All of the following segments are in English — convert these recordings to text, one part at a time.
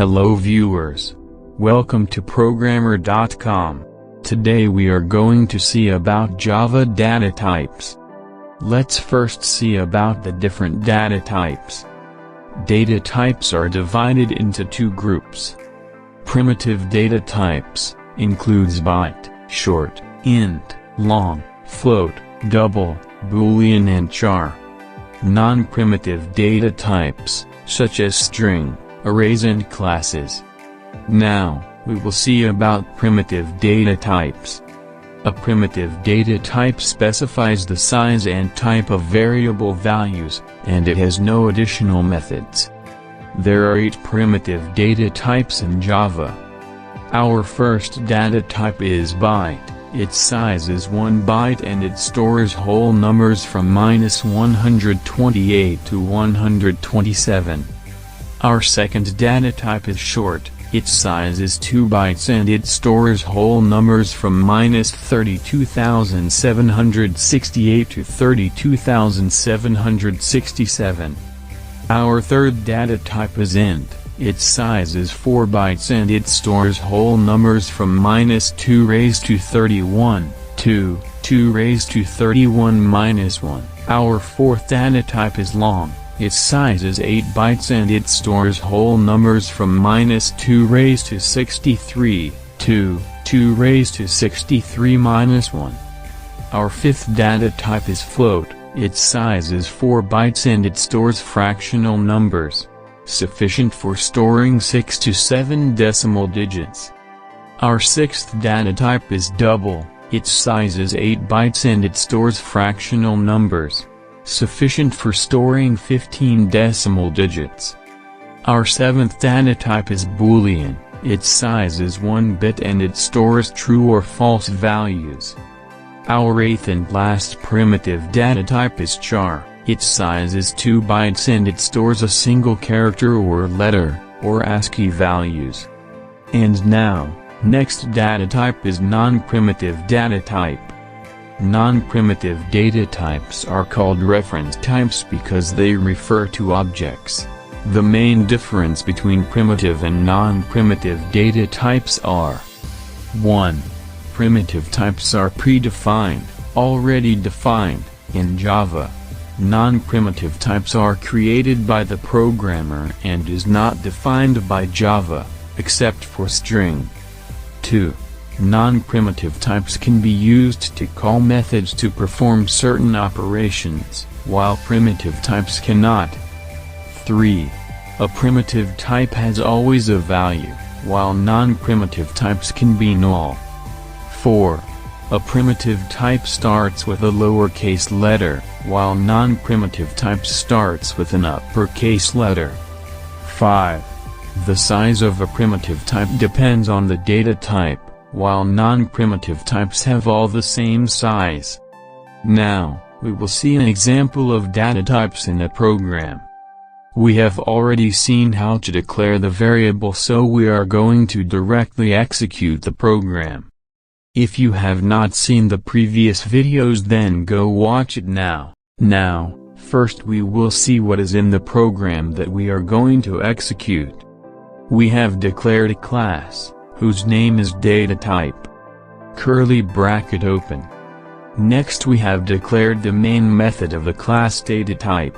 Hello viewers. Welcome to Programmer.com. Today we are going to see about Java data types. Let's first see about the different data types. Data types are divided into two groups. Primitive data types includes byte, short, int, long, float, double, boolean and char. Non-primitive data types, such as string, arrays and classes. Now, we will see about primitive data types. A primitive data type specifies the size and type of variable values, and it has no additional methods. There are 8 primitive data types in Java. Our first data type is byte. Its size is 1 byte and it stores whole numbers from -128 to 127. Our second data type is short. Its size is 2 bytes and it stores whole numbers from -32,768 to 32,767. Our third data type is int. Its size is 4 bytes and it stores whole numbers from -2 raised to 31 to 2 raised to 31-1. Our fourth data type is long. Its size is 8 bytes and it stores whole numbers from -2 raised to 63 to 2 raised to 63-1. Our fifth data type is float. Its size is 4 bytes and it stores fractional numbers, sufficient for storing 6 to 7 decimal digits. Our sixth data type is double. Its size is 8 bytes and it stores fractional numbers, sufficient for storing 15 decimal digits. Our seventh data type is boolean. Its size is 1 bit and it stores true or false values. Our eighth and last primitive data type is char. Its size is 2 bytes and it stores a single character or letter, or ASCII values. And now, next data type is non-primitive data type. Non-primitive data types are called reference types because they refer to objects. The main difference between primitive and non-primitive data types are: 1. Primitive types are predefined, already defined, in Java. Non-primitive types are created by the programmer and is not defined by Java, except for string. 2. Non-primitive types can be used to call methods to perform certain operations, while primitive types cannot. 3. A primitive type has always a value, while non-primitive types can be null. 4. A primitive type starts with a lowercase letter, while non-primitive type starts with an uppercase letter. 5. The size of a primitive type depends on the data type, while non-primitive types have all the same size. Now, we will see an example of data types in a program. We have already seen how to declare the variable, so we are going to directly execute the program. If you have not seen the previous videos, then go watch it now. Now, first we will see what is in the program that we are going to execute. We have declared a class, whose name is Datatype. Curly bracket open. Next we have declared the main method of the class Datatype.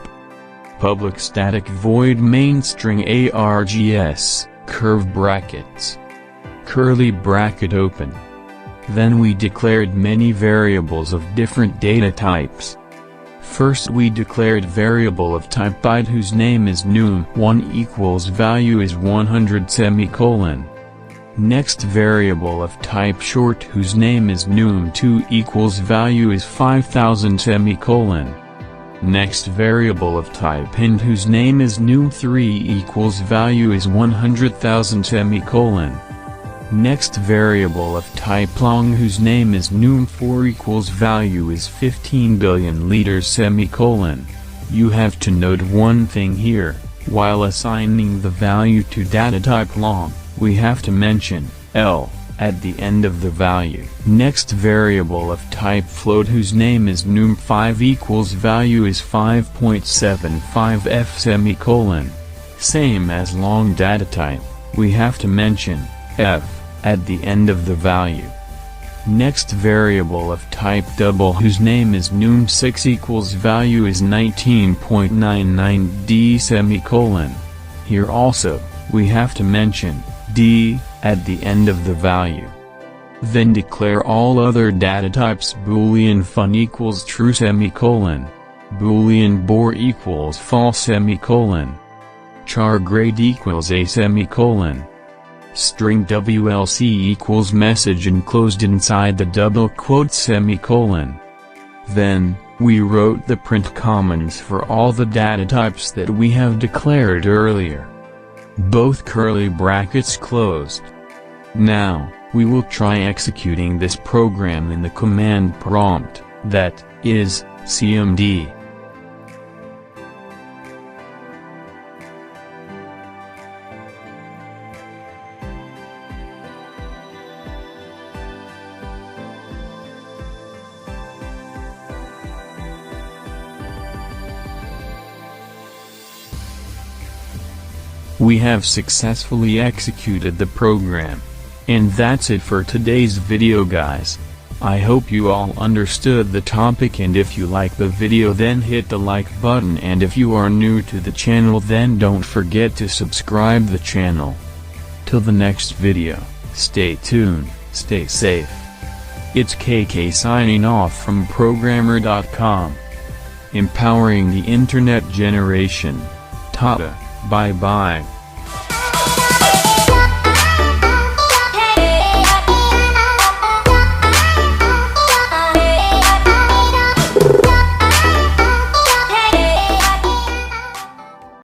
Public static void main string args, curve brackets. Curly bracket open. Then we declared many variables of different data types. First we declared variable of type byte whose name is num1 equals value is 100 semicolon. Next variable of type short whose name is num2 equals value is 5000 semicolon. Next variable of type int whose name is num3 equals value is 100,000 semicolon. Next variable of type long whose name is num4 equals value is 15 billion liters semicolon. You have to note one thing here: while assigning the value to data type long, we have to mention L at the end of the value. Next variable of type float whose name is num5 equals value is 5.75f semicolon. Same as long data type. we have to mention f at the end of the value. Next variable of type double whose name is num6 equals value is 19.99d semicolon. Here also, we have to mention d at the end of the value. Then declare all other data types boolean fun equals true semicolon, boolean bore equals false semicolon, char grade equals a semicolon, string WLC equals message enclosed inside the double quotes semicolon. Then, we wrote the print comments for all the data types that we have declared earlier. Both curly brackets closed. Now, we will try executing this program in the command prompt, that is, cmd. We have successfully executed the program. And that's it for today's video, guys. I hope you all understood the topic, and if you like the video then hit the like button, and if you are new to the channel then don't forget to subscribe the channel. Till the next video, stay tuned, stay safe. It's KK signing off from Programmer.com. Empowering the internet generation. Tata, bye bye.